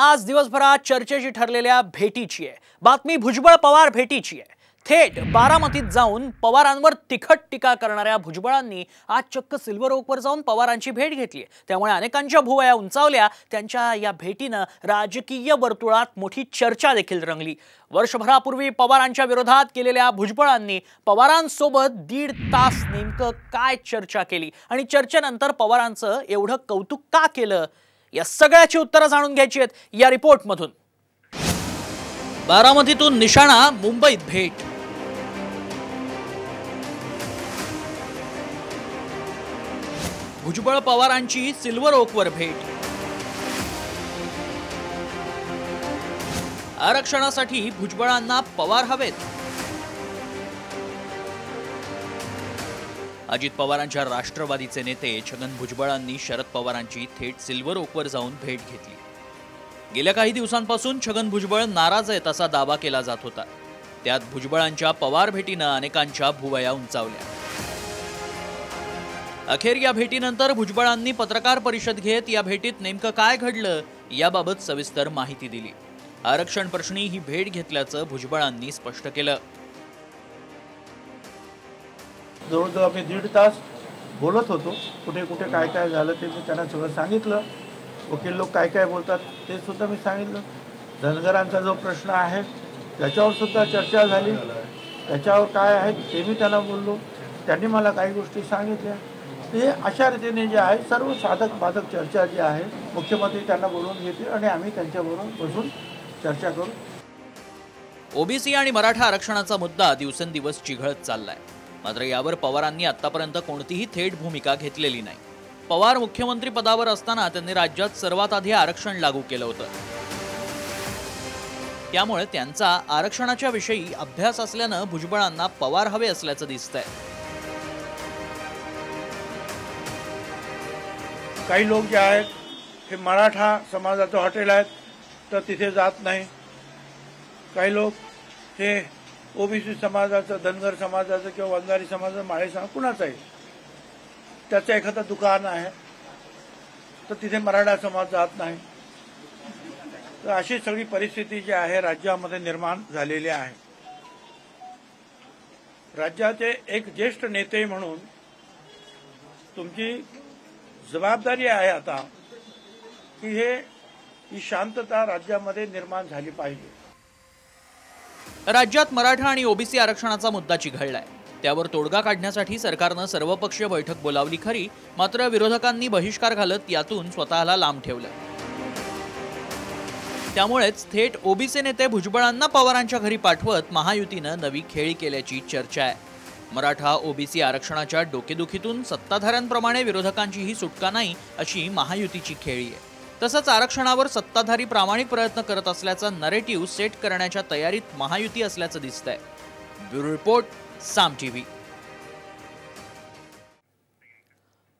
आज दिवसभरात चर्चेची ठरलेल्या भेटीची आहे। बातमी भुजबळ पवार भेटीची आहे। थेट बारामतीत जाऊन पवारांवर तिखट टीका करणाऱ्या भुजबळांनी आज चक्क सिल्वर ओकवर जाऊन पवारांची भेट घेतली। त्यामुळे अनेकांच्या भुवया उंचावल्या। त्यांच्या या भेटीने राजकीय वर्तुळात मोठी चर्चा देखील रंगली। वर्षभरापूर्वी पवारांच्या विरोधात केलेल्या भुजबळांनी पवारांसोबत 1.5 तास नेमकं काय चर्चा केली आणि चर्चेनंतर पवारांचं एवढं कौतुक का केलं, या सगळ्याची उत्तरं जाणून घ्यायची आहेत या रिपोर्टमधून। बारामतीतून निशाणा, मुंबईत भेट। भुजबळ पवारांची सिल्वर ओकवर भेट। आरक्षणासाठी भुजबळांना पवार हवेत। अजित पवारांच्या राष्ट्रवादीचे नेते छगन भुजबळांनी शरद पवारांची थेट सिल्वर ओकवर जाऊन भेट घेतली। गेल्या काही दिवसांपासून छगन भुजबळ नाराज आहेत असा दावा केला जात होता। त्यात भुजबळांच्या पवार भेटीने अनेकांच्या भुवया उंचावल्या। अखेर या भेटीनंतर भुजबळांनी पत्रकार परिषद घेत या भेटीत नेमकं काय घडलं याबाबत सविस्तर माहिती दिली। आरक्षण प्रश्नी ही भेट घेतल्याचं भुजबळांनी स्पष्ट केलं। जवळजवळ आम्ही 1.5 तास बोलत होतो। कुठे कुठे काय काय झालं ते मी त्यांना सगळं सांगितलं। वकील लोक काय काय बोलतात ते सुद्धा मी सांगितलं। धनगरांचा जो प्रश्न आहे त्याच्यावर सुद्धा चर्चा झाली। त्याच्यावर काय आहे ते मी त्यांना बोललो। त्यांनी मला काही गोष्टी सांगितल्या। ते अशा रीतीने जे आहे सर्व साधक बाधक चर्चा जी आहे मुख्यमंत्री त्यांना बोलवून घेतील आणि आम्ही त्यांच्याबरोबर बसून चर्चा करू। ओबीसी आणि मराठा आरक्षणाचा मुद्दा दिवसेंदिवस चिघळत चाललाय। मात्र यावर पवारांनी आतापर्यंत कोणतीही थेट भूमिका घेतलेली नाही। पवार मुख्यमंत्री पदावर असताना त्यांनी राज्यात सर्वात आधी आरक्षण लागू केलं होतं। त्यामुळे त्यांचा आरक्षणाच्या विषयी अभ्यास असल्यानं भुजबळांना पवार हवे असल्याचं दिसतंय। काही लोक जे आहेत हे मराठा समाजाचं हॉटेल आहेत तर तिथे जात नाही। काही लोक हे ओबीसी समाजाचं, धनगर समाजाचं किंवा वंजारी समाजाचं, माळे समाज कुणाचं आहे त्याचं एखादं दुकान आहे तर तिथे मराठा समाज जात नाही। तर अशी सगळी परिस्थिती जी आहे राज्यामध्ये निर्माण झालेली आहे। राज्याचे एक ज्येष्ठ नेते म्हणून तुमची जबाबदारी आहे आता की ही शांतता राज्यामध्ये निर्माण झाली पाहिजे। राज्यात मराठा आणि ओबीसी आरक्षणाचा मुद्दा चिघळलाय। त्यावर तोडगा काढण्यासाठी सरकारनं सर्वपक्षीय बैठक बोलावली खरी, मात्र विरोधकांनी बहिष्कार घालत यातून स्वतःला लांब ठेवलं। त्यामुळेच थेट ओबीसी नेते भुजबळांना पवारांच्या घरी पाठवत महायुतीनं नवी खेळी केल्याची चर्चा आहे। मराठा ओबीसी आरक्षणाच्या डोकेदुखीतून सत्ताधाऱ्यांप्रमाणे विरोधकांचीही सुटका नाही अशी महायुतीची खेळी आहे। तसंच आरक्षणावर सत्ताधारी प्रामाणिक प्रयत्न करत असल्याचा नरेटिव्ह सेट करण्याच्या तयारीत महायुती असल्याचं दिसतंय। ब्युरो रिपोर्ट, साम टीव्ही।